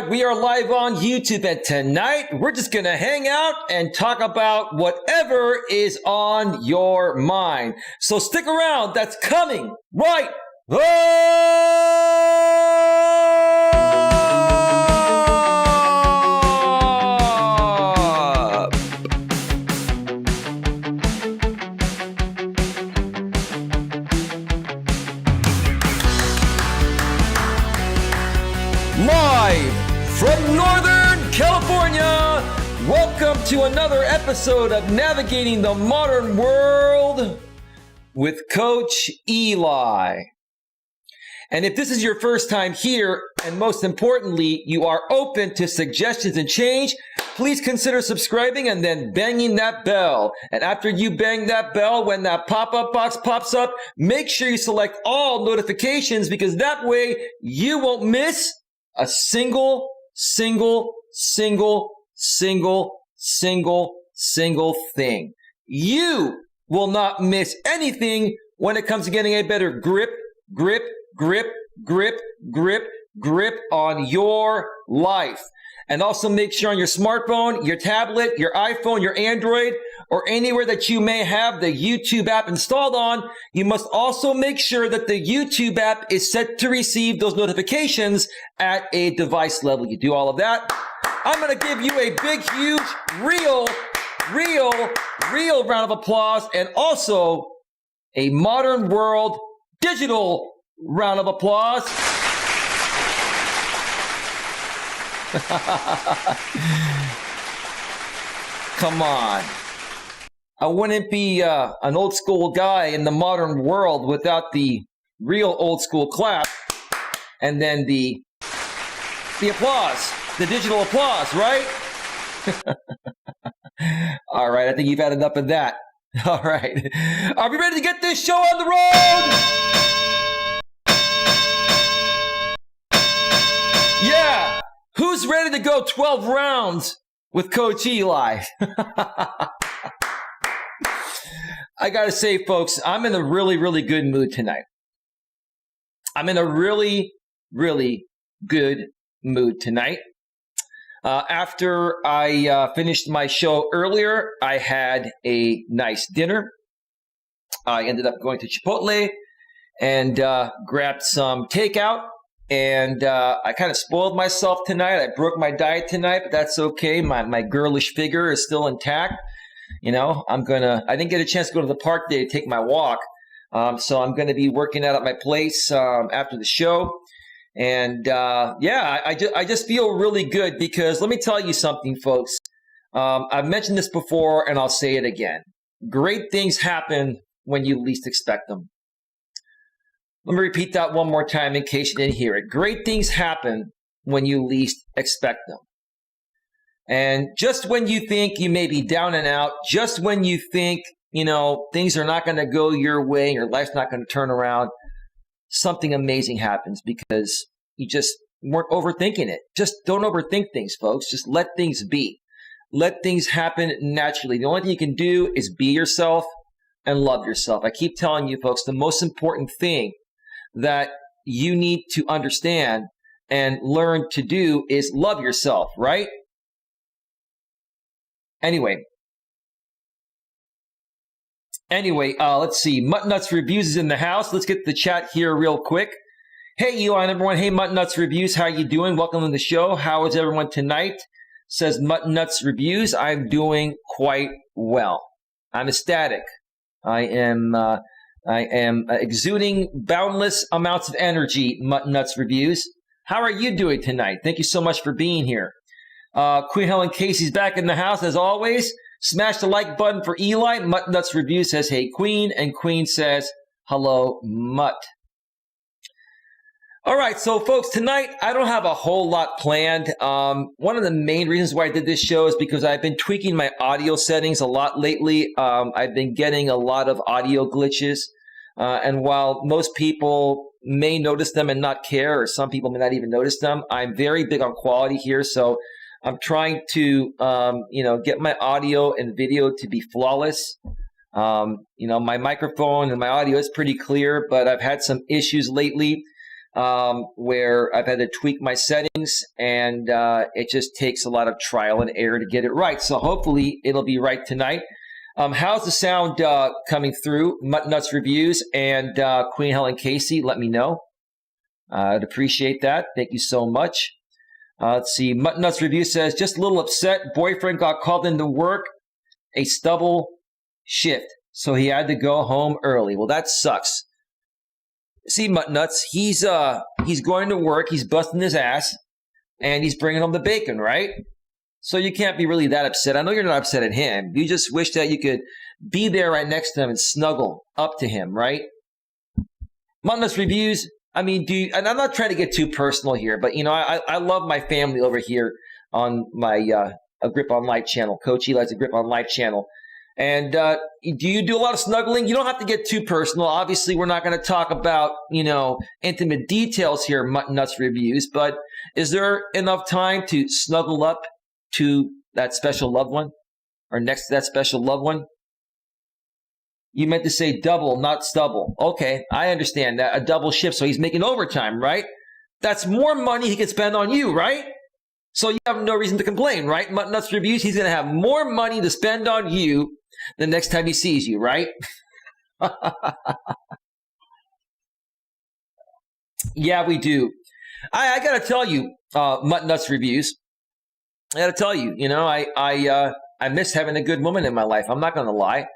right, we are live on YouTube, and tonight we're just going to hang out and talk about whatever is on your mind. So stick around, that's coming right up. Live from Northern California, welcome to another episode of Navigating the Modern World with Coach Eli. And if this is your first time here, and most importantly, you are open to suggestions and change, please consider subscribing and then banging that bell. And after you bang that bell, when that pop-up box pops up, make sure you select all notifications, because that way you won't miss a single thing. You will not miss anything when it comes to getting a better grip on your life. And also make sure on your smartphone, your tablet, your iPhone, your Android, or anywhere that you may have the YouTube app installed on, you must also make sure that the YouTube app is set to receive those notifications at a device level. You do all of that, I'm going to give you a big, huge, real round of applause, and also a modern world digital round of applause. Come on. I wouldn't be an old school guy in the modern world without the real old school clap and then the applause, the digital applause, right? All right, I think you've had enough of that. All right. Are we ready to get this show on the road? Yeah. Who's ready to go 12 rounds with Coach Eli? I got to say, folks, I'm in a really good mood tonight. I'm in a really good mood tonight. After I finished my show earlier, I had a nice dinner. I ended up going to Chipotle and grabbed some takeout. And I kind of spoiled myself tonight. I broke my diet tonight, but that's okay. My girlish figure is still intact. You know, I didn't get a chance to go to the park today to take my walk. So I'm going to be working out at my place after the show. And I just feel really good, because let me tell you something, folks. I've mentioned this before, and I'll say it again. Great things happen when you least expect them. Let me repeat that one more time in case you didn't hear it. Great things happen when you least expect them. And just when you think you may be down and out, just when you think, things are not going to go your way, your life's not going to turn around, something amazing happens, because you just weren't overthinking it. Just don't overthink things, folks. Just let things be. Let things happen naturally. The only thing you can do is be yourself and love yourself. I keep telling you, folks, the most important thing that you need to understand and learn to do is love yourself, right? Anyway, let's see. Mutton Nuts Reviews is in the house. Let's get the chat here real quick. Hey, Eli and everyone. Hey, Mutton Nuts Reviews. How you doing? Welcome to the show. How is everyone tonight? Says Mutton Nuts Reviews. I'm doing quite well. I'm ecstatic. I am exuding boundless amounts of energy, Mutton Nuts Reviews. How are you doing tonight? Thank you so much for being here. Queen Helen Casey's back in the house as always. Smash the like button for Eli. Mutton Nuts Review says, hey, Queen. And Queen says, hello, Mutt. All right, so folks, tonight I don't have a whole lot planned. One of the main reasons why I did this show is because I've been tweaking my audio settings a lot lately. I've been getting a lot of audio glitches. And while most people may notice them and not care, or some people may not even notice them, I'm very big on quality here. So I'm trying to, get my audio and video to be flawless. My microphone and my audio is pretty clear, but I've had some issues lately. where I've had to tweak my settings, and it just takes a lot of trial and error to get it right. So hopefully it'll be right tonight. How's the sound coming through? Mutt Nuts Reviews and Queen Helen Casey, let me know. I'd appreciate that. Thank you so much. Let's see. Mutt Nuts Review says, just a little upset. Boyfriend got called into work, a stubble shift, so he had to go home early. Well, that sucks. See, Mutt Nuts, he's going to work, he's busting his ass, and he's bringing home the bacon, right? So you can't be really that upset. I know you're not upset at him. You just wish that you could be there right next to him and snuggle up to him, right? Mutt Nuts Reviews, I mean, and I'm not trying to get too personal here, but, you know, I love my family over here on my A Grip on Life channel, Coach Eli's A Grip on Life channel. And do you do a lot of snuggling? You don't have to get too personal. Obviously, we're not going to talk about, you know, intimate details here, Mutt Nuts Reviews, but is there enough time to snuggle up to that special loved one or next to that special loved one? You meant to say double, not stubble. Okay, I understand that. A double shift, so he's making overtime, right? That's more money he can spend on you, right? So you have no reason to complain, right? Mutt Nuts Reviews, he's going to have more money to spend on you the next time he sees you, right? Yeah, we do. I got to tell you, Mutt Nuts Reviews, I got to tell you, you know, I miss having a good woman in my life. I'm not going to lie.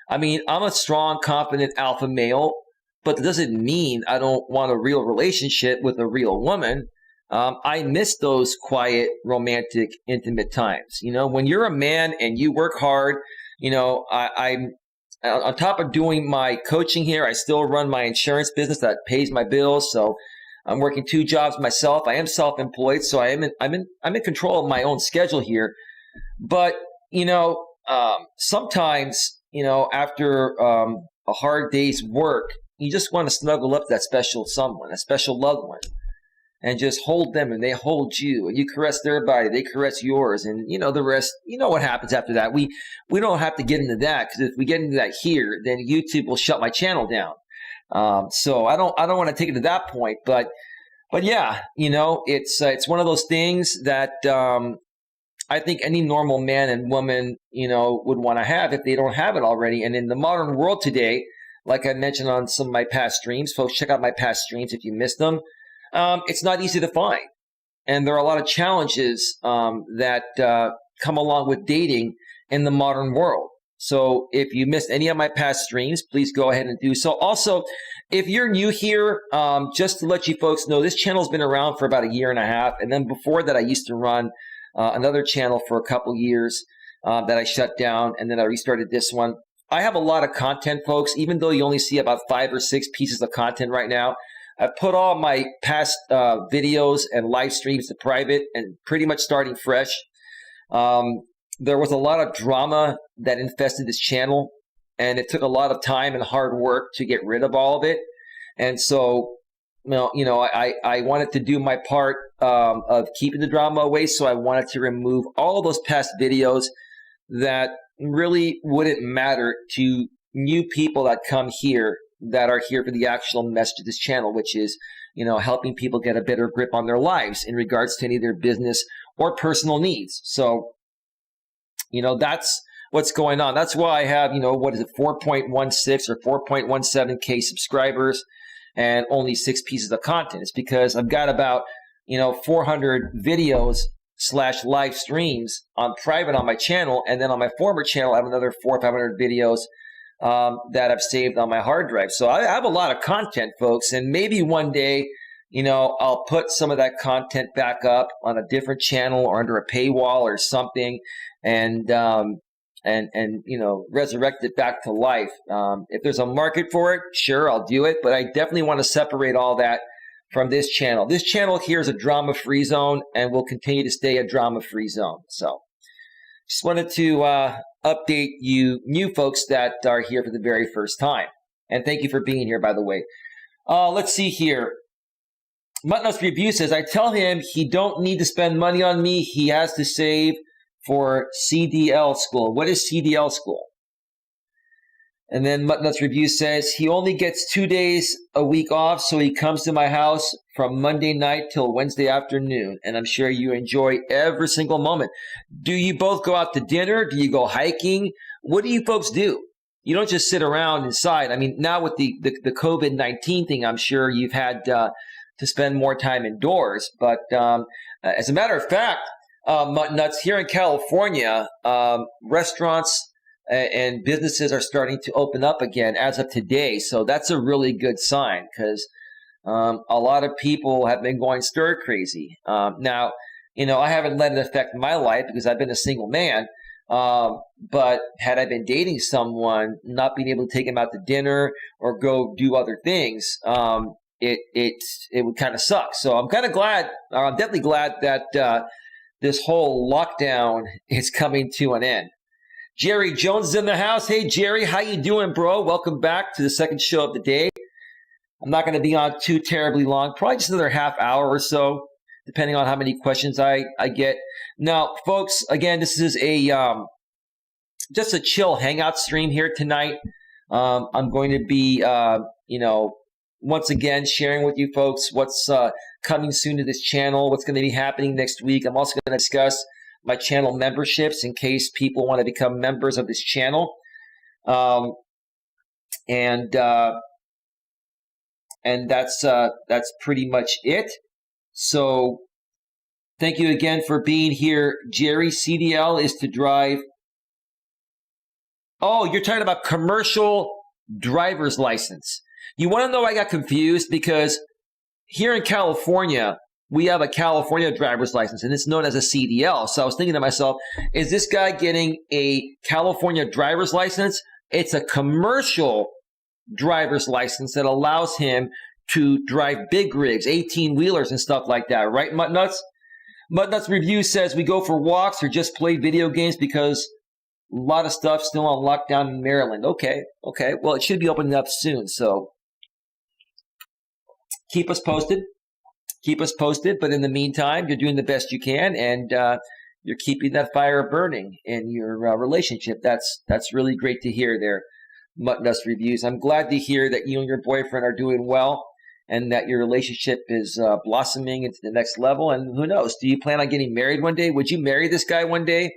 I mean, I'm a strong, confident alpha male, but it doesn't mean I don't want a real relationship with a real woman. I miss those quiet, romantic, intimate times. You know, when you're a man and you work hard, you know, I'm on top of doing my coaching here, I still run my insurance business that pays my bills. So I'm working 2 jobs myself. I am self-employed, so I'm in control of my own schedule here. But, you know, sometimes, you know, after a hard day's work, you just want to snuggle up to that special someone, a special loved one, and just hold them, and they hold you, and you caress their body, they caress yours, and you know the rest. You know what happens after that. We don't have to get into that, because if we get into that here, then YouTube will shut my channel down. So I don't want to take it to that point, but yeah, you know, it's one of those things that I think any normal man and woman, you know, would want to have if they don't have it already. And in the modern world today, like I mentioned on some of my past streams, folks, check out my past streams if you missed them. It's not easy to find. And there are a lot of challenges that come along with dating in the modern world. So if you missed any of my past streams, please go ahead and do so. Also, if you're new here, just to let you folks know, this channel's been around for about 1.5 years. And then before that, I used to run another channel for a couple years that I shut down, and then I restarted this one. I have a lot of content, folks, even though you only see about 5 or 6 pieces of content right now. I've put all my past videos and live streams to private and pretty much starting fresh. There was a lot of drama that infested this channel, and it took a lot of time and hard work to get rid of all of it. And so, I wanted to do my part of keeping the drama away, so I wanted to remove all those past videos that really wouldn't matter to new people that come here, that are here for the actual message of this channel, which is, you know, helping people get a better grip on their lives in regards to any of their business or personal needs. So, you know, that's what's going on. That's why I have, 4.16 or 4.17K subscribers and only 6 pieces of content. It's because I've got about, 400 videos / live streams on private on my channel. And then on my former channel, I have another 400 or 500 videos that I've saved on my hard drive. So I have a lot of content, folks, and maybe one day, I'll put some of that content back up on a different channel or under a paywall or something, and resurrect it back to life. If there's a market for it, sure, I'll do it, but I definitely want to separate all that from this channel. This channel here is a drama-free zone and will continue to stay a drama-free zone. So just wanted to update you new folks that are here for the very first time. And thank you for being here, by the way. Let's see here. Mutt Nuts Review says, I tell him he don't need to spend money on me. He has to save for CDL school. What is CDL school? And then Muttnuts Review says, he only gets 2 days a week off, so he comes to my house from Monday night till Wednesday afternoon. And I'm sure you enjoy every single moment. Do you both go out to dinner? Do you go hiking? What do you folks do? You don't just sit around inside. I mean, now with the COVID-19 thing, I'm sure you've had to spend more time indoors. But as a matter of fact, Muttnuts, here in California, restaurants and businesses are starting to open up again as of today. So that's a really good sign because a lot of people have been going stir crazy. Now, I haven't let it affect my life because I've been a single man. But had I been dating someone, not being able to take him out to dinner or go do other things, it would kind of suck. So I'm kind of glad, I'm definitely glad that this whole lockdown is coming to an end. Jerry Jones is in the house. Hey, Jerry, how you doing, bro? Welcome back to the second show of the day. I'm not going to be on too terribly long, probably just another half hour or so, depending on how many questions I get. Now, folks, again, this is just a chill hangout stream here tonight. I'm going to be, once again, sharing with you folks what's coming soon to this channel, what's going to be happening next week. I'm also going to discuss my channel memberships in case people want to become members of this channel. And that's pretty much it. So thank you again for being here, Jerry. CDL is to drive. Oh, you're talking about commercial driver's license. You want to know why I got confused? Because here in California, we have a California driver's license, and it's known as a CDL. So I was thinking to myself, is this guy getting a California driver's license? It's a commercial driver's license that allows him to drive big rigs, 18-wheelers and stuff like that. Right, Muttnuts? Muttnuts Review says we go for walks or just play video games because a lot of stuff still on lockdown in Maryland. Okay. Well, it should be opening up soon, so keep us posted. But in the meantime, you're doing the best you can, and you're keeping that fire burning in your relationship. That's really great to hear there, Muttnuts Reviews. I'm glad to hear that you and your boyfriend are doing well and that your relationship is blossoming into the next level. And who knows, do you plan on getting married one day? Would you marry this guy one day?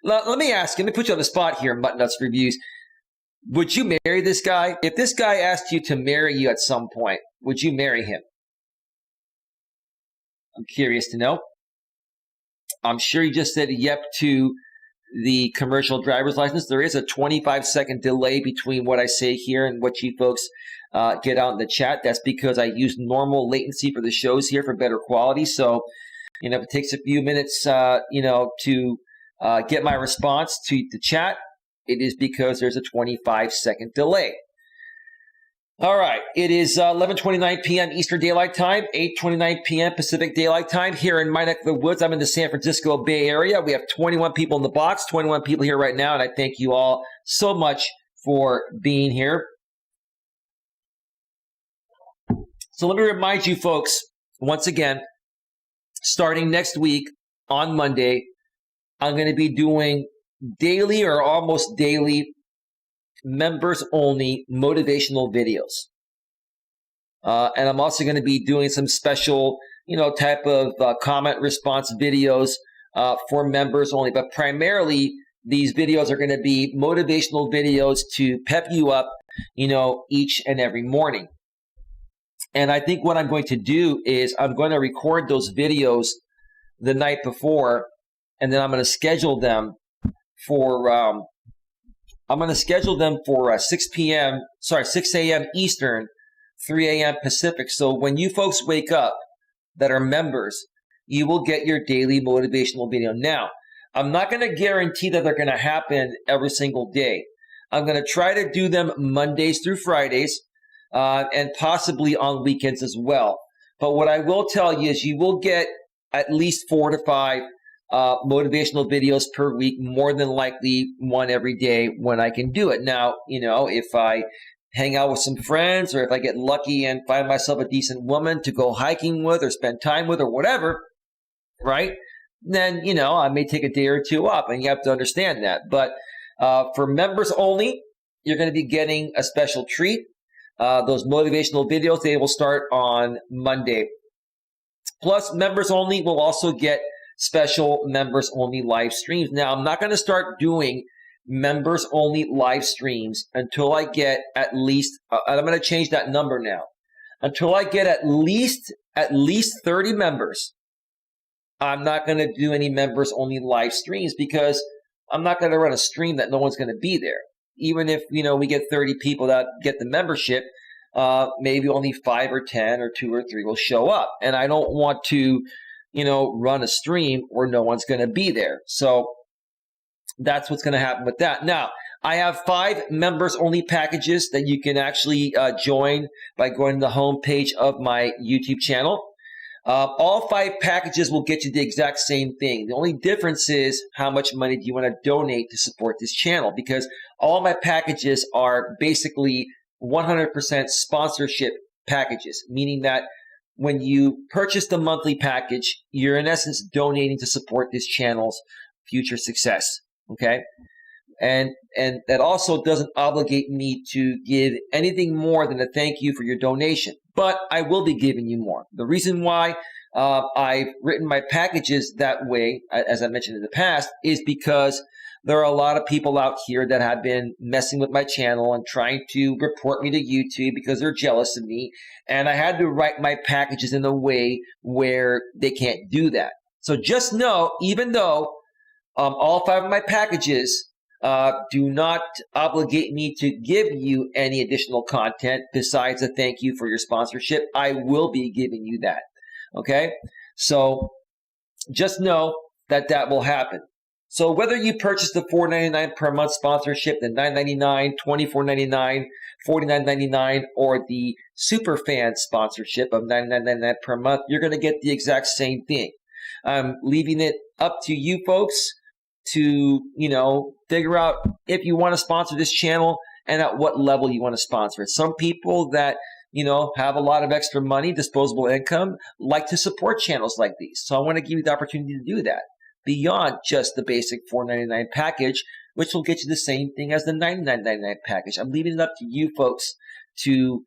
Let me ask you, let me put you on the spot here, Muttnuts Reviews. Would you marry this guy? If this guy asked you to marry you at some point, would you marry him? I'm curious to know. I'm sure you just said yep to the commercial driver's license. There is a 25-second delay between what I say here and what you folks get out in the chat. That's because I use normal latency for the shows here for better quality. So, if it takes a few minutes, to get my response to the chat, it is because there's a 25-second delay. All right, it is 11:29 p.m. Eastern Daylight Time, 8:29 p.m. Pacific Daylight Time here in my neck of the woods. I'm in the San Francisco Bay Area. We have 21 people in the box, 21 people here right now, and I thank you all so much for being here. So let me remind you folks, once again, starting next week on Monday, I'm going to be doing daily or almost daily members-only motivational videos. And I'm also going to be doing some special, type of comment response videos for members only. But primarily, these videos are going to be motivational videos to pep you up, each and every morning. And I think what I'm going to do is I'm going to record those videos the night before, and then I'm going to schedule them for 6 a.m. Eastern, 3 a.m. Pacific. So when you folks wake up that are members, you will get your daily motivational video. Now, I'm not going to guarantee that they're going to happen every single day. I'm going to try to do them Mondays through Fridays, and possibly on weekends as well. But what I will tell you is you will get at least 4 to 5 motivational videos per week, more than likely one every day when I can do it. Now, if I hang out with some friends or if I get lucky and find myself a decent woman to go hiking with or spend time with or whatever, right? Then, I may take a day or two off, and you have to understand that. But for members only, you're going to be getting a special treat. Those motivational videos, they will start on Monday. Plus, members only will also get special members only live streams. Now, I'm not going to start doing members only live streams until I get at least, I'm going to change that number now, until I get at least 30 members. I'm not going to do any members only live streams because I'm not going to run a stream that no one's going to be there. Even if, we get 30 people that get the membership, maybe only 5 or 10 or 2 or 3 will show up. And I don't want to, run a stream where no one's going to be there. So that's what's going to happen with that. Now, I have 5 members only packages that you can actually join by going to the home page of my YouTube channel. All 5 packages will get you the exact same thing. The only difference is how much money do you want to donate to support this channel, because all my packages are basically 100% sponsorship packages, meaning that when you purchase the monthly package, you're in essence donating to support this channel's future success. Okay? And that also doesn't obligate me to give anything more than a thank you for your donation. But I will be giving you more. The reason why I've written my packages that way, as I mentioned in the past, is because there are a lot of people out here that have been messing with my channel and trying to report me to YouTube because they're jealous of me. And I had to write my packages in a way where they can't do that. So just know, even though all 5 of my packages do not obligate me to give you any additional content besides a thank you for your sponsorship, I will be giving you that. Okay? So just know that that will happen. So whether you purchase the $4.99 per month sponsorship, the $9.99, $24.99, $49.99, or the super fan sponsorship of $99.99 per month, you're going to get the exact same thing. I'm leaving it up to you folks to, figure out if you want to sponsor this channel and at what level you want to sponsor it. Some people that, have a lot of extra money, disposable income, like to support channels like these. So I want to give you the opportunity to do that beyond just the basic $4.99 package, which will get you the same thing as the $99.99 package. I'm leaving it up to you folks to,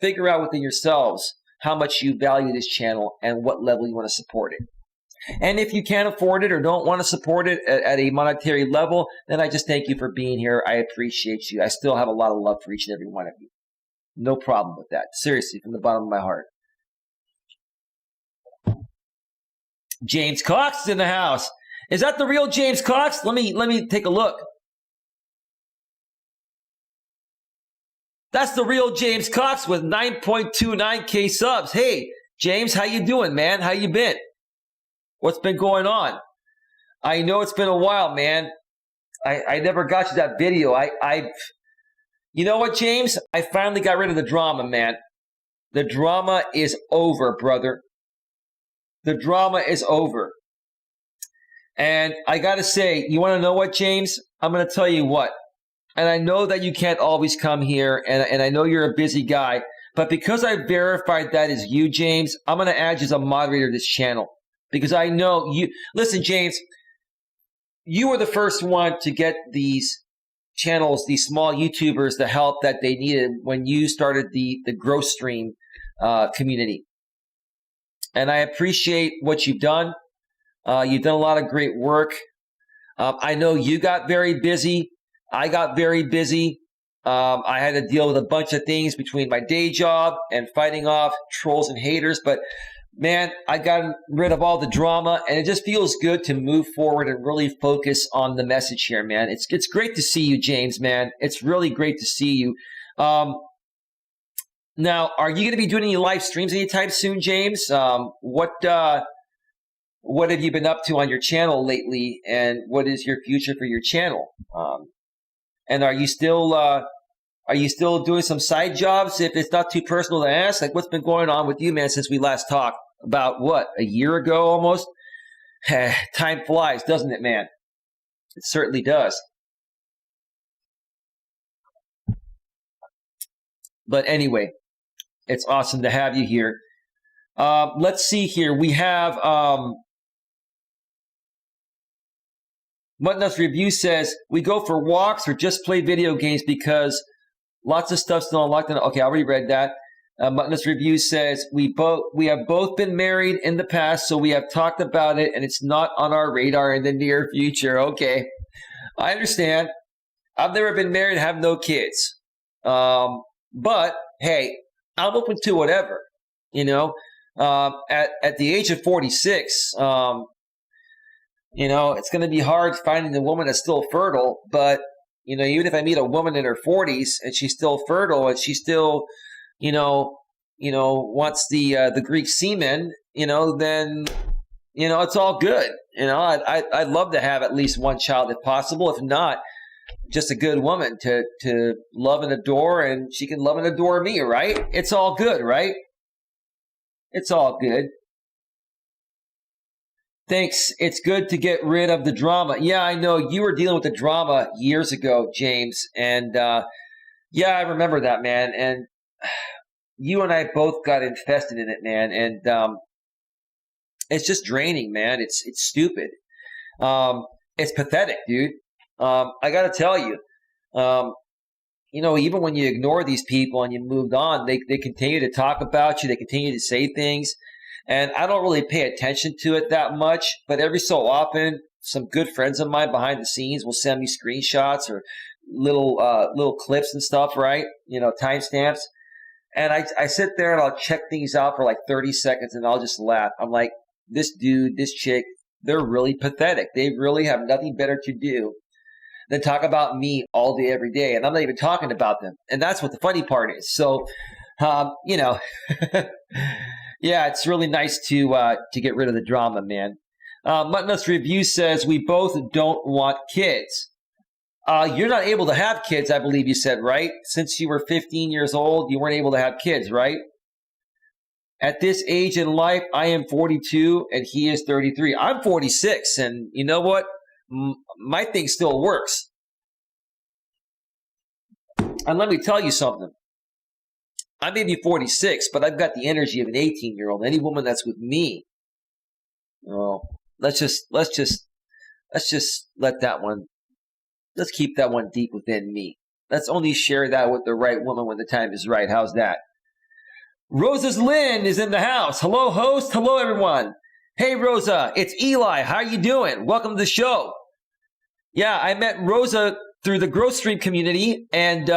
figure out within yourselves how much you value this channel and what level you want to support it. And if you can't afford it or don't want to support it at a monetary level, then I just thank you for being here. I appreciate you. I still have a lot of love for each and every one of you. No problem with that. Seriously, from the bottom of my heart. James Cox is in the house. Is that the real James Cox? Let me take a look. That's the real James Cox with 9.29K subs. Hey, James, how you doing, man? How you been? What's been going on? I know it's been a while, man. I never got you that video. You know what, James? I finally got rid of the drama, man. The drama is over, brother. The drama is over. And I got to say, you want to know what, James? I'm going to tell you what. And I know that you can't always come here, and I know you're a busy guy. But because I verified that is you, James, I'm going to add you as a moderator of this channel. Because I know you. Listen, James, you were the first one to get these channels, these small YouTubers, the help that they needed when you started the Growth Stream community. And I appreciate what you've done. You've done a lot of great work. I know you got very busy. I got very busy. I had to deal with a bunch of things between my day job and fighting off trolls and haters. But man, I got rid of all the drama, and it just feels good to move forward and really focus on the message here, man. It's great to see you, James, man. It's really great to see you. Now, are you going to be doing any live streams anytime soon, James? What have you been up to on your channel lately, and what is your future for your channel? And are you still doing some side jobs? If it's not too personal to ask, like what's been going on with you, man, since we last talked about what, a year ago almost? Time flies, doesn't it, man? It certainly does. But anyway, it's awesome to have you here. Let's see here. We have Muttonut's Review says, we go for walks or just play video games because lots of stuff's still unlocked. Okay, I already read that. Muttonut's Review says, we have both been married in the past, so we have talked about it, and it's not on our radar in the near future. Okay, I understand. I've never been married, have no kids. But, hey, I'm open to whatever, you know. At the age of 46, you know, it's going to be hard finding a woman that's still fertile. But, you know, even if I meet a woman in her 40s and she's still fertile and she still, you know, wants the Greek semen, you know, then, you know, it's all good. You know, I'd love to have at least one child if possible. If not, just a good woman to love and adore, and she can love and adore me, right? It's all good, right? It's all good. Thanks. It's good to get rid of the drama. Yeah, I know you were dealing with the drama years ago, James. And yeah, I remember that, man. And you and I both got infested in it, man. And it's just draining, man. It's stupid. It's pathetic, dude. I got to tell you, you know, even when you ignore these people and you moved on, they continue to talk about you. They continue to say things. And I don't really pay attention to it that much, but every so often, some good friends of mine behind the scenes will send me screenshots or little clips and stuff, right? You know, timestamps. And I sit there and I'll check things out for like 30 seconds and I'll just laugh. I'm like, this dude, this chick, they're really pathetic. They really have nothing better to do than talk about me all day, every day. And I'm not even talking about them. And that's what the funny part is. So, you know, yeah, it's really nice to get rid of the drama, man. Muttonut's Review says, we both don't want kids. You're not able to have kids, I believe you said, right? Since you were 15 years old, you weren't able to have kids, right? At this age in life, I am 42 and he is 33. I'm 46, and you know what? My thing still works. And let me tell you something. I may be 46, but I've got the energy of an 18-year-old. Any woman that's with me, oh, let's just let that one. Let's keep that one deep within me. Let's only share that with the right woman when the time is right. How's that? Rosa's Lynn is in the house. Hello, host. Hello, everyone. Hey, Rosa. It's Eli. How you doing? Welcome to the show. Yeah, I met Rosa through the Growth Stream community, and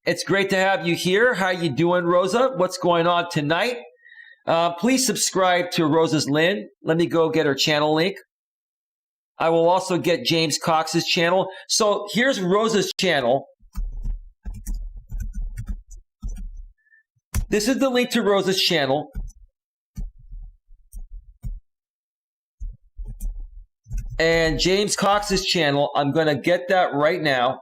it's great to have you here. How you doing, Rosa? What's going on tonight? Please subscribe to Rosa's Lynn. Let me go get her channel link. I will also get James Cox's channel. So here's Rosa's channel. This is the link to Rosa's channel. And James Cox's channel, I'm going to get that right now.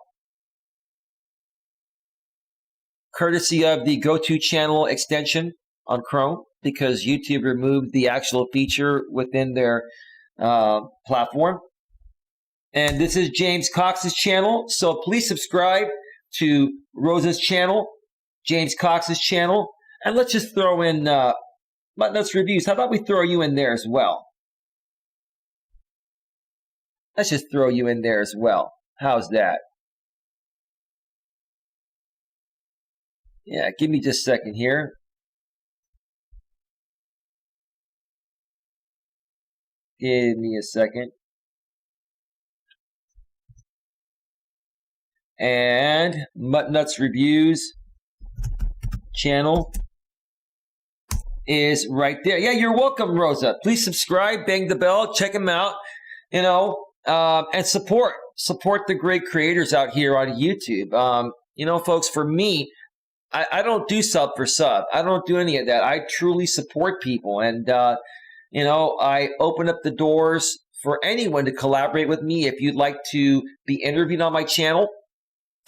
Courtesy of the GoTo channel extension on Chrome, because YouTube removed the actual feature within their platform. And this is James Cox's channel. So please subscribe to Rosa's channel, James Cox's channel. And let's just throw in Muttonut's Reviews. How about we throw you in there as well? Let's just throw you in there as well. How's that? Yeah, give me just a second here. Give me a second. And Muttonut's Reviews channel is right there. Yeah, you're welcome, Rosa. Please subscribe, bang the bell, check them out, you know, and support the great creators out here on YouTube. You know, folks, for me, I don't do sub for sub. I don't do any of that. I truly support people. And, you know, I open up the doors for anyone to collaborate with me. If you'd like to be interviewed on my channel,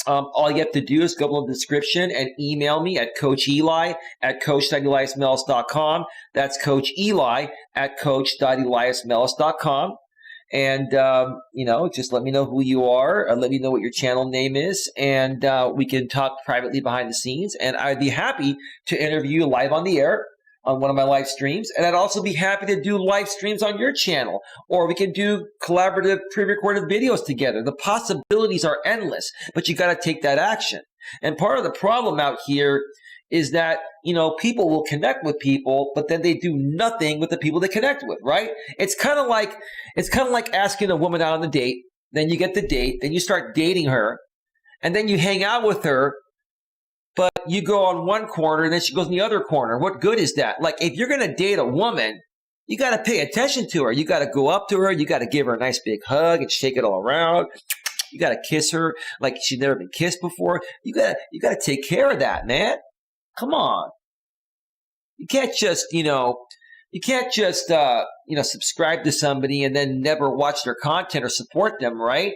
all you have to do is go below the description and email me at coacheli@coach.eliasmelas.com. That's Coach Eli at coach.eliasmelas.com. And, you know, just let me know who you are. Let me know what your channel name is. And we can talk privately behind the scenes. And I'd be happy to interview you live on the air. on one of my live streams. And I'd also be happy to do live streams on your channel, or we can do collaborative pre-recorded videos together. The possibilities are endless, but you got to take that action. And part of the problem out here is that, people will connect with people, but then they do nothing with the people they connect with, right? It's kind of like asking a woman out on a date. Then you get the date, then you start dating her, and then you hang out with her, but you go on one corner and then she goes in the other corner. What good is that? Like, if you're going to date a woman, you got to pay attention to her. You got to go up to her. You got to give her a nice big hug and shake it all around. You got to kiss her like she's never been kissed before. You got to take care of that, man. Come on. You can't just, subscribe to somebody and then never watch their content or support them, right?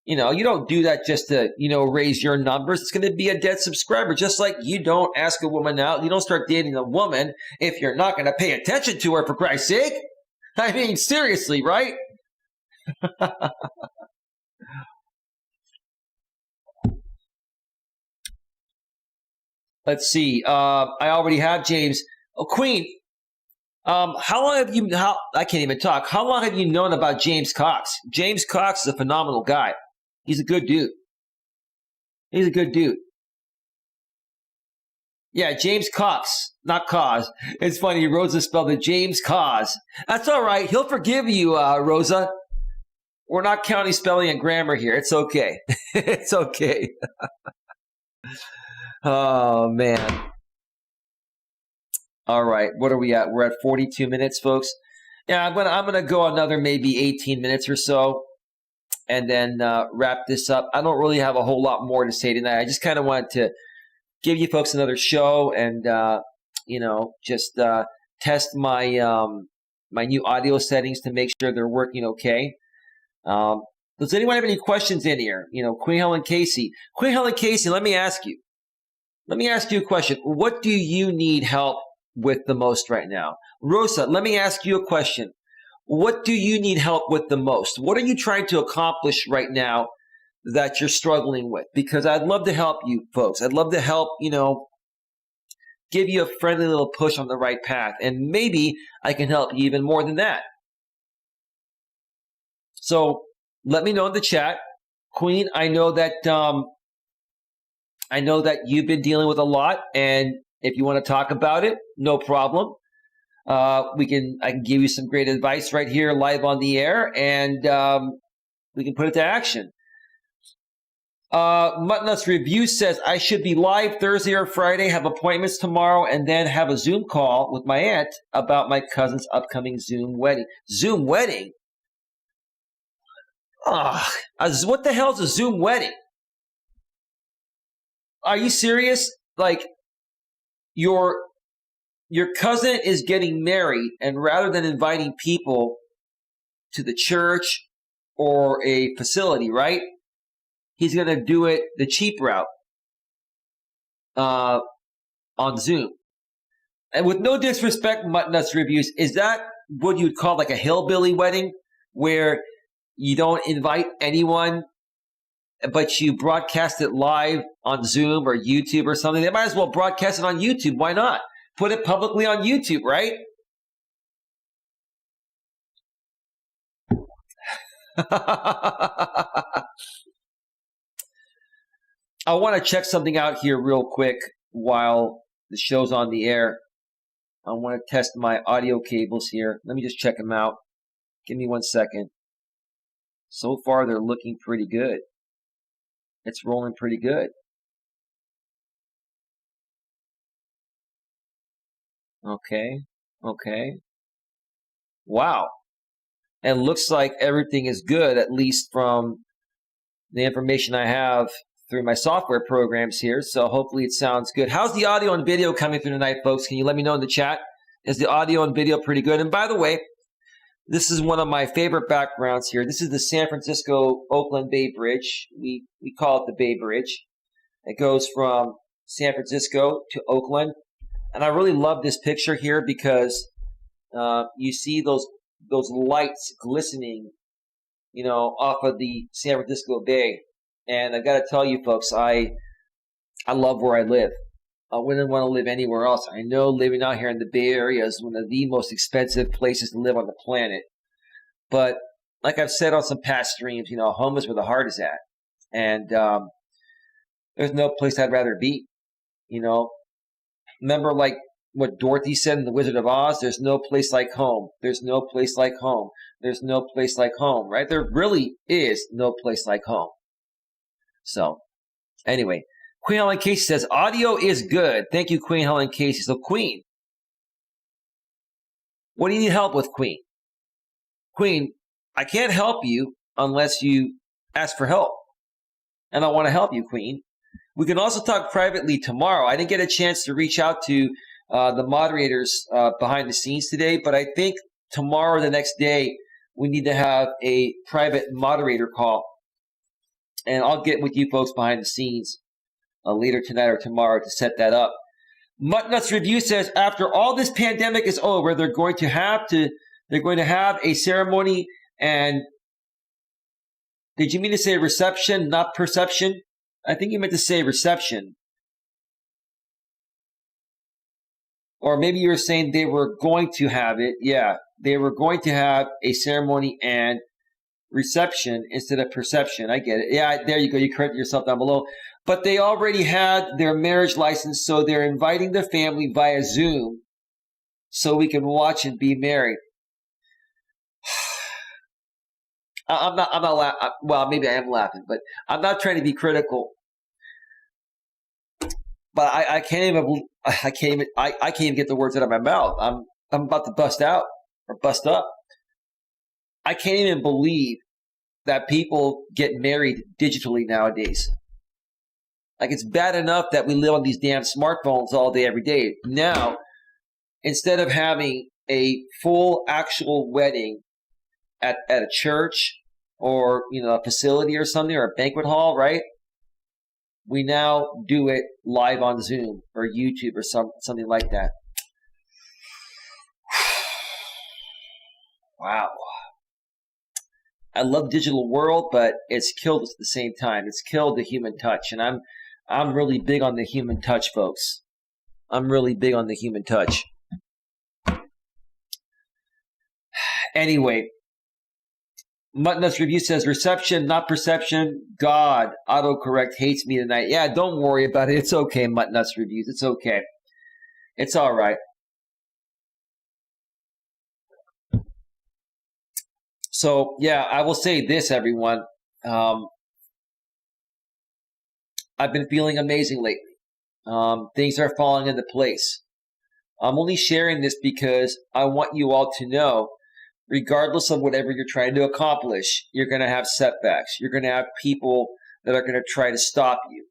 You don't do that just to, raise your numbers. It's going to be a dead subscriber. Just like you don't ask a woman out. You don't start dating a woman if you're not going to pay attention to her, for Christ's sake. I mean, seriously, right? Let's see. I already have James. Oh, Queen. How long have you, I can't even talk. How long have you known about James Cox? James Cox is a phenomenal guy. He's a good dude. He's a good dude. Yeah, James Cox, not Cause. It's funny, Rosa spelled it James Cause. That's all right. He'll forgive you, Rosa. We're not counting spelling and grammar here. It's okay. It's okay. Oh, man. All right. What are we at? We're at 42 minutes, folks. Yeah, I'm gonna go another maybe 18 minutes or so, and then wrap this up. I don't really have a whole lot more to say tonight. I just kind of wanted to give you folks another show and, just test my my new audio settings to make sure they're working okay. Does anyone have any questions in here? Queen Helen Casey. Queen Helen Casey, let me ask you. Let me ask you a question. What do you need help with the most right now? Rosa, let me ask you a question. What do you need help with the most? What are you trying to accomplish right now that you're struggling with? Because I'd love to help you folks. I'd love to help, give you a friendly little push on the right path. And maybe I can help you even more than that. So let me know in the chat. Queen, I know that you've been dealing with a lot, and if you want to talk about it, no problem. I can give you some great advice right here live on the air, and we can put it to action. Muttonut's Review says, I should be live Thursday or Friday, have appointments tomorrow, and then have a Zoom call with my aunt about my cousin's upcoming Zoom wedding. Zoom wedding? What the hell is a Zoom wedding? Are you serious? Like, your cousin is getting married, and rather than inviting people to the church or a facility, right? He's going to do it the cheap route on Zoom. And with no disrespect, Muttonut's Reviews, is that what you'd call like a hillbilly wedding, where you don't invite anyone, but you broadcast it live on Zoom or YouTube or something? They might as well broadcast it on YouTube. Why not? Put it publicly on YouTube, right? I want to check something out here real quick while the show's on the air. I want to test my audio cables here. Let me just check them out. Give me 1 second. So far, they're looking pretty good. It's rolling pretty good. Okay. Wow. And looks like everything is good, at least from the information I have through my software programs here. So hopefully it sounds good. How's the audio and video coming through tonight, folks? Can you let me know in the chat? Is the audio and video pretty good? And by the way, this is one of my favorite backgrounds here. This is the San Francisco-Oakland Bay Bridge. We call it the Bay Bridge. It goes from San Francisco to Oakland. And I really love this picture here because you see those lights glistening, off of the San Francisco Bay. And I got to tell you, folks, I love where I live. I wouldn't want to live anywhere else. I know living out here in the Bay Area is one of the most expensive places to live on the planet. But like I've said on some past streams, home is where the heart is at. And there's no place I'd rather be. Remember like what Dorothy said in The Wizard of Oz? There's no place like home. There's no place like home. There's no place like home, right? There really is no place like home. So anyway, Queen Helen Casey says, audio is good. Thank you, Queen Helen Casey. So Queen, what do you need help with, Queen? Queen, I can't help you unless you ask for help. And I want to help you, Queen. We can also talk privately tomorrow. I didn't get a chance to reach out to the moderators behind the scenes today, but I think tomorrow or the next day, we need to have a private moderator call. And I'll get with you folks behind the scenes later tonight or tomorrow to set that up. Muttnuts Review says, after all this pandemic is over, they're going to have a ceremony. And did you mean to say reception, not perception? I think you meant to say reception. Or maybe you were saying they were going to have it. Yeah, they were going to have a ceremony and reception instead of perception. I get it. Yeah, there you go. You corrected yourself down below. But they already had their marriage license, so they're inviting the family via Zoom so we can watch and be married. I'm not laughing. Well, maybe I am laughing, but I'm not trying to be critical. But I can't even get the words out of my mouth. I'm about to bust out or bust up. I can't even believe that people get married digitally nowadays. Like, it's bad enough that we live on these damn smartphones all day, every day. Now, instead of having a full actual wedding at a church or, a facility or something, or a banquet hall, right? We now do it live on Zoom or YouTube or something like that. Wow. I love digital world, but it's killed us at the same time. It's killed the human touch, and I'm really big on the human touch, folks. I'm really big on the human touch. Anyway, Muttnuts Review says, reception, not perception. God, autocorrect hates me tonight. Yeah, don't worry about it. It's okay, Muttnuts Reviews. It's okay. It's all right. So, yeah, I will say this, everyone. I've been feeling amazing lately. Things are falling into place. I'm only sharing this because I want you all to know, regardless of whatever you're trying to accomplish, you're going to have setbacks. You're going to have people that are going to try to stop you.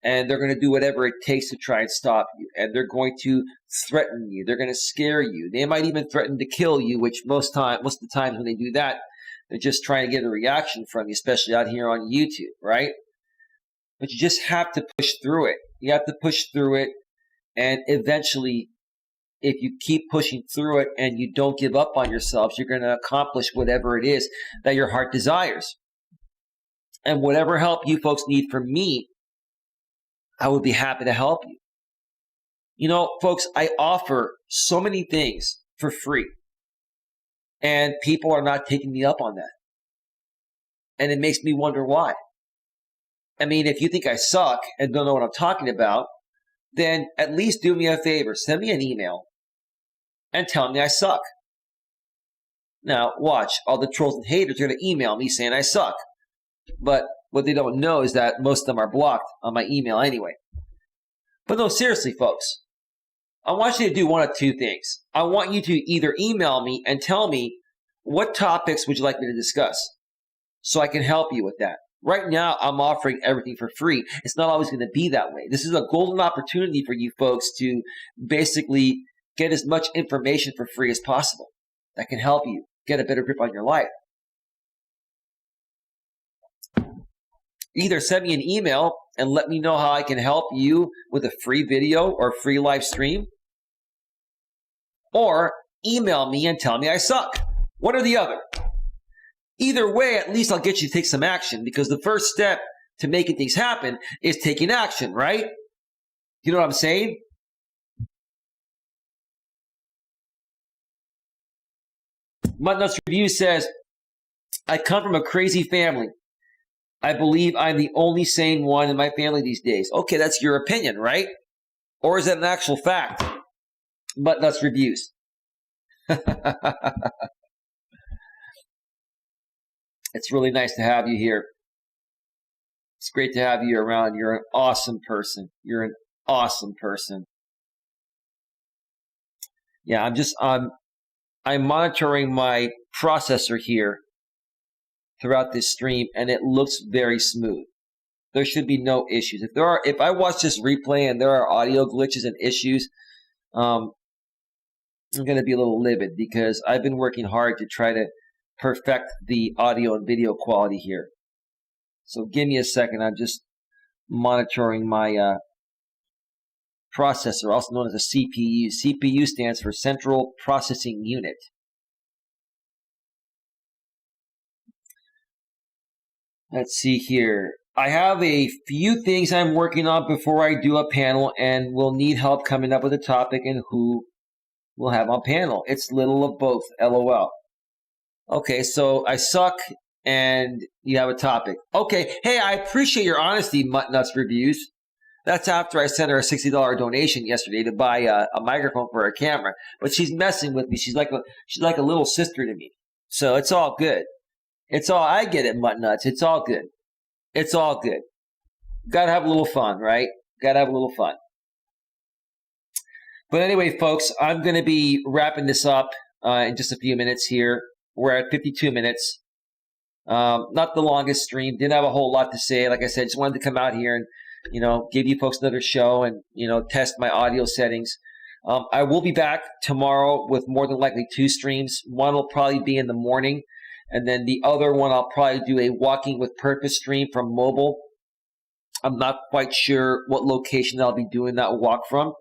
And they're going to do whatever it takes to try and stop you. And they're going to threaten you. They're going to scare you. They might even threaten to kill you, which most of the times when they do that, they're just trying to get a reaction from you, especially out here on YouTube, right? But you just have to push through it. You have to push through it. And eventually, if you keep pushing through it and you don't give up on yourselves, you're going to accomplish whatever it is that your heart desires. And whatever help you folks need from me, I would be happy to help you. Folks, I offer so many things for free. And people are not taking me up on that. And it makes me wonder why. I mean, if you think I suck and don't know what I'm talking about, then at least do me a favor. Send me an email and tell me I suck. Now, watch. All the trolls and haters are going to email me saying I suck. But what they don't know is that most of them are blocked on my email anyway. But no, seriously, folks. I want you to do one of two things. I want you to either email me and tell me what topics would you like me to discuss so I can help you with that. Right now, I'm offering everything for free. It's not always going to be that way. This is a golden opportunity for you folks to basically get as much information for free as possible that can help you get a better grip on your life. Either send me an email and let me know how I can help you with a free video or free live stream, or email me and tell me I suck. One or the other. Either way, at least I'll get you to take some action, because the first step to making things happen is taking action, right? You know what I'm saying? Mutnuts Review says, I come from a crazy family. I believe I'm the only sane one in my family these days. Okay, that's your opinion, right? Or is that an actual fact? Mutnuts Reviews. It's really nice to have you here. It's great to have you around. You're an awesome person. You're an awesome person. Yeah, I'm monitoring my processor here throughout this stream, and it looks very smooth. There should be no issues. If I watch this replay and there are audio glitches and issues, I'm going to be a little livid because I've been working hard to try to perfect the audio and video quality here. So give me a second. I'm just monitoring my processor, also known as a CPU. CPU stands for Central Processing Unit. Let's see here. I have a few things I'm working on before I do a panel, and will need help coming up with a topic and who we'll have on panel. It's little of both, LOL. Okay, so I suck and you have a topic. Okay, hey, I appreciate your honesty, Mutnuts Reviews. That's after I sent her a $60 donation yesterday to buy a microphone for her camera. But she's messing with me. She's like a little sister to me. So it's all good. I get it, Mutnuts. It's all good. It's all good. Gotta have a little fun, right? Gotta have a little fun. But anyway, folks, I'm going to be wrapping this up in just a few minutes here. We're at 52 minutes. Not the longest stream. Didn't have a whole lot to say. Like I said, just wanted to come out here and, give you folks another show and, test my audio settings. I will be back tomorrow with more than likely 2 streams. One will probably be in the morning, and then the other one I'll probably do a Walking with Purpose stream from mobile. I'm not quite sure what location I'll be doing that walk from.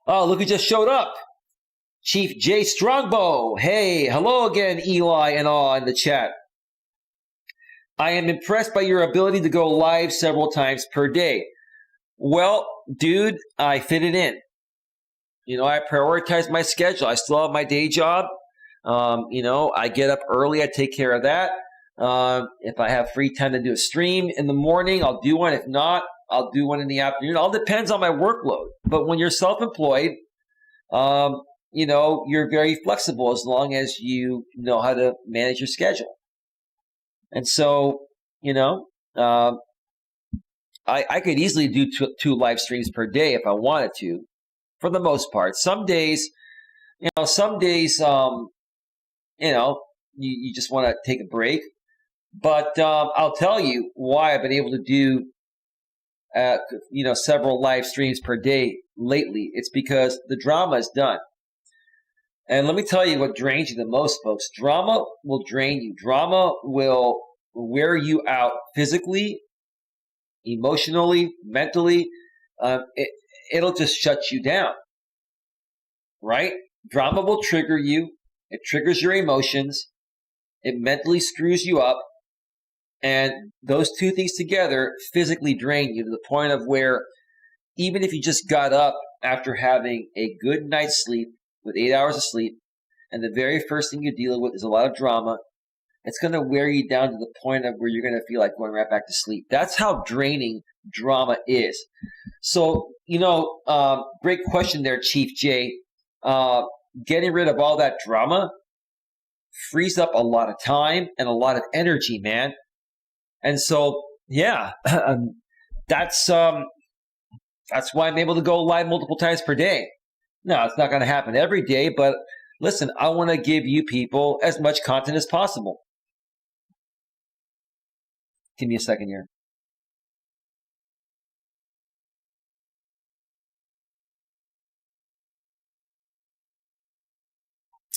Oh, look who just showed up. Chief J. Strongbow. Hey, hello again, Eli and all in the chat. I am impressed by your ability to go live several times per day. Well, dude, I fit it in. I prioritize my schedule. I still have my day job. I get up early. I take care of that. If I have free time to do a stream in the morning, I'll do one. If not, I'll do one in the afternoon. It all depends on my workload. But when you're self-employed, you're very flexible as long as you know how to manage your schedule. And so, I could easily do two live streams per day if I wanted to, for the most part. Some days, you just want to take a break. But I'll tell you why I've been able to do, several live streams per day lately. It's because the drama is done. And let me tell you what drains you the most, folks. Drama will drain you. Drama will wear you out physically, emotionally, mentally. It'll just shut you down, right? Drama will trigger you. It triggers your emotions. It mentally screws you up. And those two things together physically drain you to the point of where even if you just got up after having a good night's sleep, with 8 hours of sleep, and the very first thing you deal with is a lot of drama, it's going to wear you down to the point of where you're going to feel like going right back to sleep. That's how draining drama is. So, great question there, Chief J. Getting rid of all that drama frees up a lot of time and a lot of energy, man. And so, yeah, that's why I'm able to go live multiple times per day. No, it's not going to happen every day, but listen, I want to give you people as much content as possible. Give me a second here.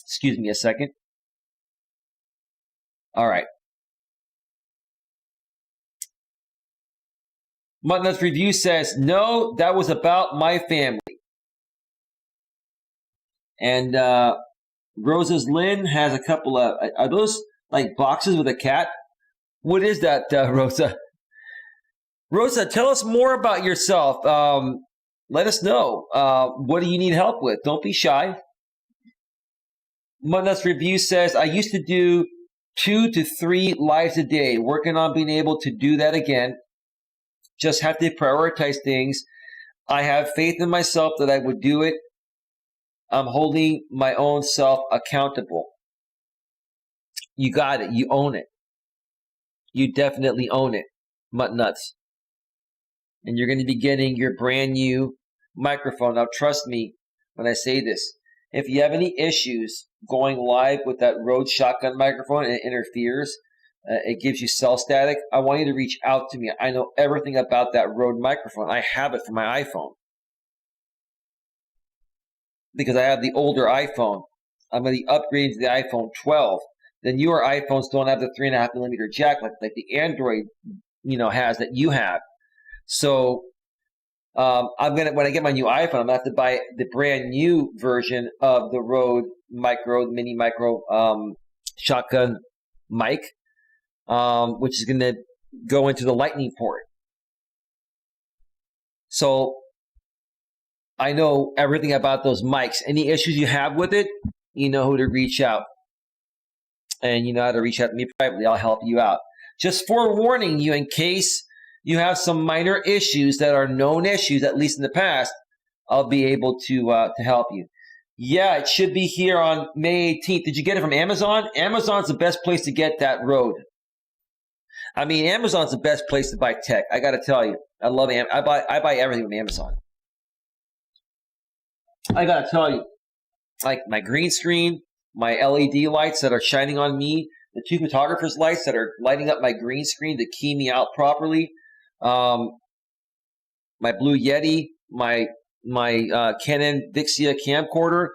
Excuse me a second. All right. Mutnuts Review says, no, that was about my family. And Rosa's Lynn has a couple of, are those like boxes with a cat? What is that, Rosa? Rosa, tell us more about yourself. Let us know. What do you need help with? Don't be shy. Melas Review says, I used to do 2 to 3 lives a day, working on being able to do that again. Just have to prioritize things. I have faith in myself that I would do it. I'm holding my own self accountable. You got it. You own it. You definitely own it. Mutt nuts. And you're going to be getting your brand new microphone. Now, trust me when I say this. If you have any issues going live with that Rode shotgun microphone and it interferes, it gives you cell static, I want you to reach out to me. I know everything about that Rode microphone. I have it for my iPhone because I have the older iPhone. I'm going to be upgrading to the iPhone 12. The newer iPhones don't have the 3.5 millimeter jack like the Android, has that you have. So when I get my new iPhone, I'm going to have to buy the brand new version of the Rode mini micro shotgun mic, which is going to go into the lightning port. So I know everything about those mics. Any issues you have with it, you know who to reach out. And you know how to reach out to me privately. I'll help you out. Just forewarning you, in case you have some minor issues that are known issues, at least in the past, I'll be able to help you. Yeah, it should be here on May 18th. Did you get it from Amazon? Amazon's the best place to get that Rode. I mean, Amazon's the best place to buy tech. I got to tell you, I love I buy everything from Amazon. I got to tell you, like my green screen, my LED lights that are shining on me, the 2 photographer's lights that are lighting up my green screen to key me out properly, my Blue Yeti, my Canon Vixia camcorder.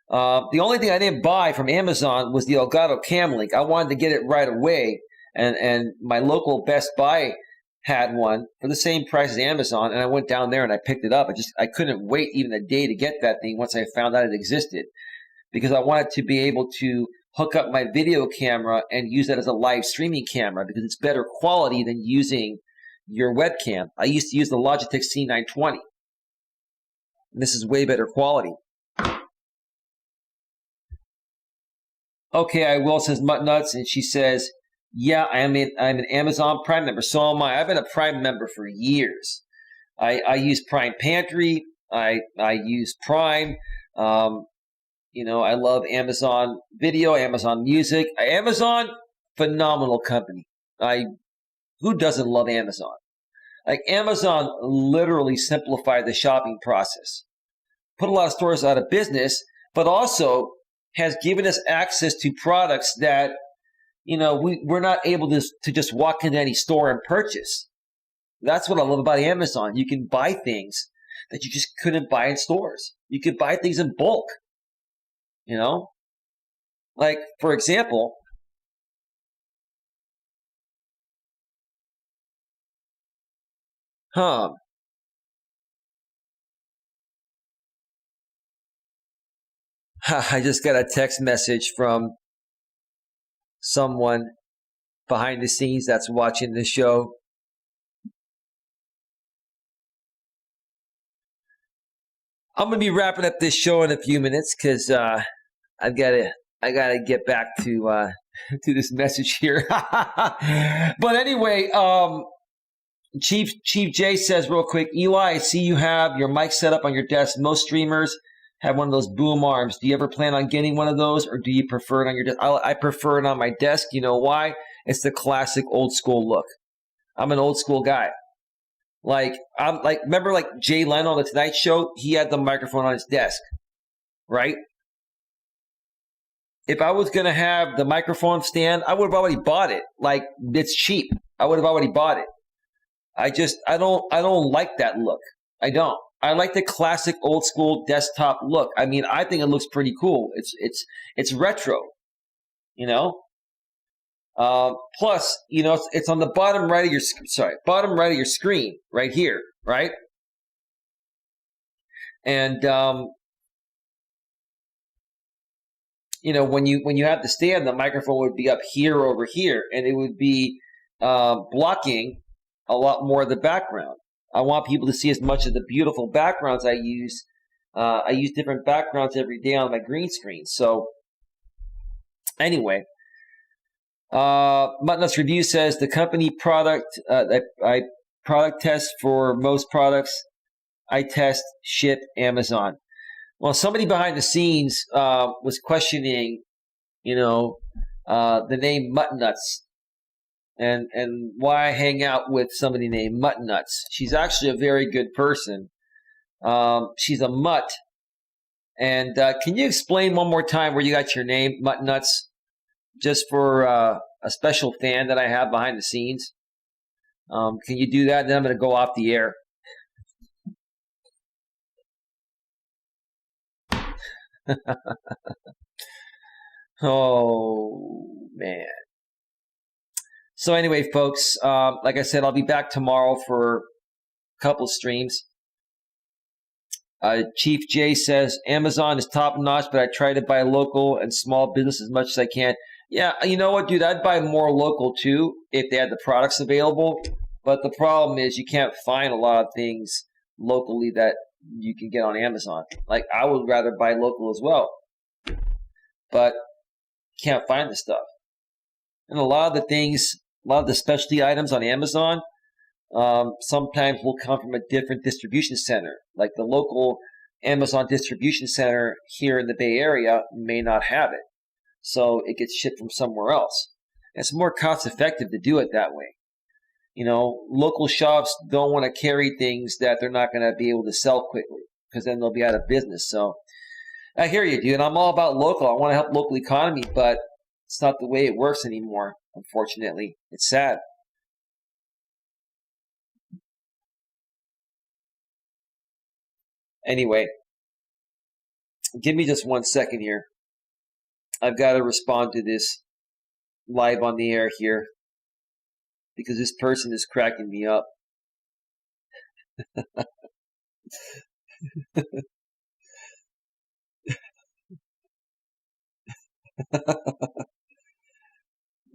The only thing I didn't buy from Amazon was the Elgato Cam Link. I wanted to get it right away, and my local Best Buy had one for the same price as Amazon, and I went down there and I picked it up. I couldn't wait even a day to get that thing once I found out it existed, because I wanted to be able to hook up my video camera and use that as a live streaming camera, because it's better quality than using your webcam. I used to use the Logitech C920. And this is way better quality. Okay, I will, says Mutt Nuts, and she says, yeah, I'm an Amazon Prime member. So am I. I've been a Prime member for years. I use Prime Pantry. I use Prime. I love Amazon Video, Amazon Music. Amazon, phenomenal company. Who doesn't love Amazon? Like, Amazon literally simplified the shopping process. Put a lot of stores out of business, but also has given us access to products that, we're not able to just walk into any store and purchase. That's what I love about Amazon. You can buy things that you just couldn't buy in stores. You could buy things in bulk. Like, for example, I just got a text message from someone behind the scenes that's watching the show. I'm gonna be wrapping up this show in a few minutes because I gotta get back to to this message here. But anyway, Chief J says real quick, Eli, I see you have your mic set up on your desk. Most streamers have one of those boom arms. Do you ever plan on getting one of those, or do you prefer it on your desk? I prefer it on my desk. You know why? It's the classic old school look. I'm an old school guy. Remember like Jay Leno on the Tonight Show? He had the microphone on his desk, right? If I was going to have the microphone stand, I would have already bought it. Like, it's cheap. I would have already bought it. I don't like that look. I don't. I like the classic old school desktop look. I mean, I think it looks pretty cool. It's retro, Plus, it's on the bottom right of your screen right here, right? And when you have the stand, the microphone would be up here over here, and it would be blocking a lot more of the background. I want people to see as much of the beautiful backgrounds I use. I use different backgrounds every day on my green screen. So anyway, Muttnuts Review says the company product I product test for most products. I test, ship, Amazon. Well, somebody behind the scenes was questioning, the name Muttnuts and why I hang out with somebody named Muttnuts. She's actually a very good person. She's a mutt. And can you explain one more time where you got your name, Muttnuts, just for a special fan that I have behind the scenes? Can you do that? Then I'm going to go off the air. Oh, man. So anyway, folks, like I said, I'll be back tomorrow for a couple streams. Chief J says, Amazon is top-notch, but I try to buy local and small business as much as I can. Yeah, you know what, dude? I'd buy more local, too, if they had the products available. But the problem is you can't find a lot of things locally that you can get on Amazon. Like, I would rather buy local as well. But can't find the stuff. And a lot of the specialty items on Amazon sometimes will come from a different distribution center. Like the local Amazon distribution center here in the Bay Area may not have it. So it gets shipped from somewhere else. And it's more cost effective to do it that way. Local shops don't want to carry things that they're not going to be able to sell quickly because then they'll be out of business. So I hear you, dude. I'm all about local. I want to help local economy, but it's not the way it works anymore, unfortunately. It's sad. Anyway, give me just 1 second here. I've got to respond to this live on the air here because this person is cracking me up.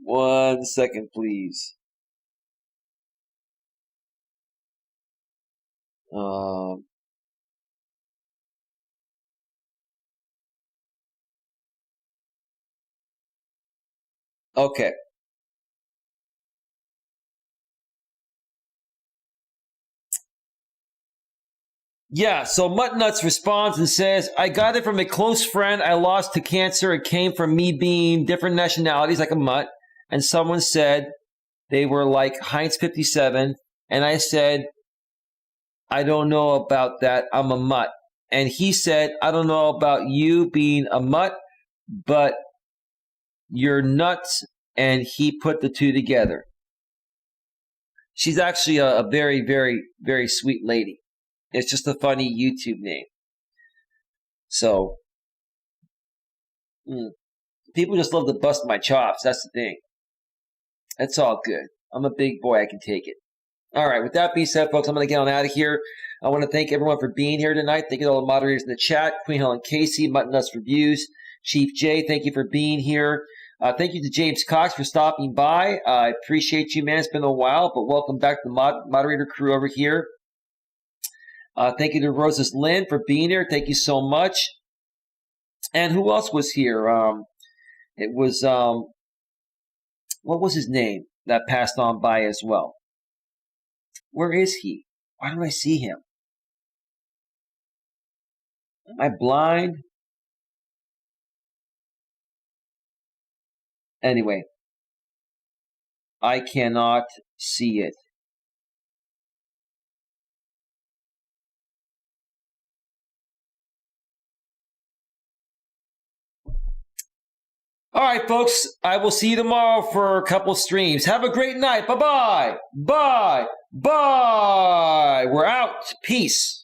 One second, please. Okay. Yeah, so Muttnuts responds and says, I got it from a close friend I lost to cancer. It came from me being different nationalities, like a mutt. And someone said they were like Heinz 57. And I said, I don't know about that. I'm a mutt. And he said, I don't know about you being a mutt, but you're nuts. And he put the two together. She's actually a very, very, very sweet lady. It's just a funny YouTube name. So, people just love to bust my chops. That's the thing. It's all good. I'm a big boy. I can take it. All right. With that being said, folks, I'm going to get on out of here. I want to thank everyone for being here tonight. Thank you to all the moderators in the chat. Queen Helen Casey, Muttnuts Reviews. Chief J, thank you for being here. Thank you to James Cox for stopping by. I appreciate you, man. It's been a while, but welcome back to the moderator crew over here. Thank you to Roses Lynn for being here. Thank you so much. And who else was here? It was, what was his name that passed on by as well? Where is he? Why don't I see him? Am I blind? Anyway, I cannot see it. All right, folks, I will see you tomorrow for a couple streams. Have a great night. Bye-bye. Bye. Bye. We're out. Peace.